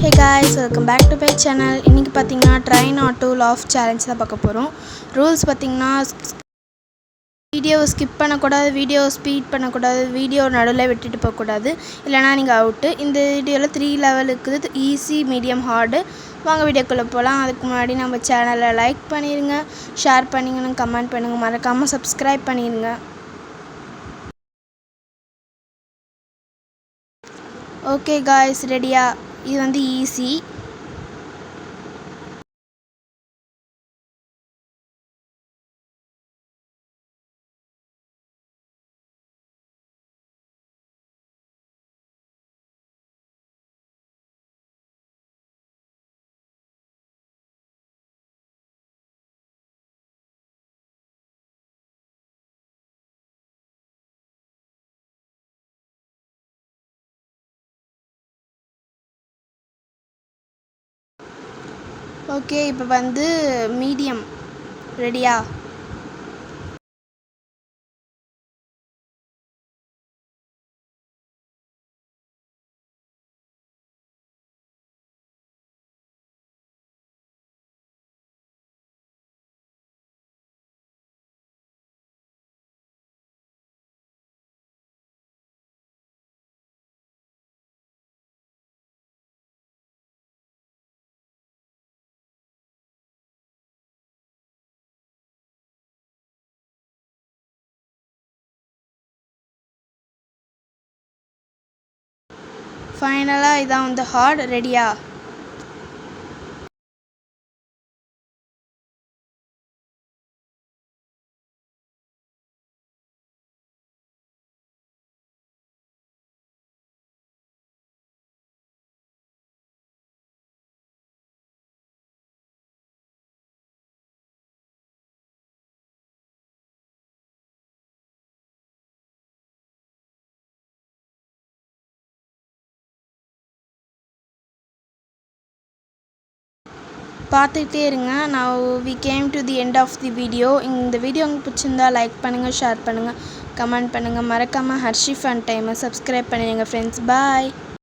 Hey guys, welcome back to my channel. இன்னைக்கு பாத்தீங்கன்னா try not to laugh challenge தான் பார்க்க போறோம். ரூல்ஸ் பாத்தீங்கன்னா வீடியோ ஸ்கிப் பண்ண கூடாது, வீடியோ ஸ்பீட் பண்ண கூடாது, வீடியோ நடுவுல விட்டுட்டு போக கூடாது. இல்லனா நீங்க அவுட். இந்த வீடியோல 3 லெவல் இருக்குது. Easy, medium, hard. வாங்க வீடியோக்குள்ள போலாம். அதுக்கு முன்னாடி நம்ம சேனலை லைக் பண்ணிருங்க, ஷேர் பண்ணுங்க, கமெண்ட் பண்ணுங்க, மறக்காம Subscribe பண்ணிருங்க. ஓகே guys, ரெடியா? இது வந்து ஈஸி. ஓகே, இப்போ வந்து மீடியம். ரெடியா? ஃபைனலாக இதான் வந்து ஹார்ட். ரெடியா? பார்த்துக்கிட்டே இருங்க. நான் we came to the end of the video. இந்த வீடியோ உங்களுக்கு பிடிச்சிருந்தா லைக் பண்ணுங்கள், ஷேர் பண்ணுங்கள், கமெண்ட் பண்ணுங்கள். மறக்காமல் ஹர்ஷி ஃபன் டைமை சப்ஸ்கிரைப் பண்ணிடுங்க ஃப்ரெண்ட்ஸ். பாய்.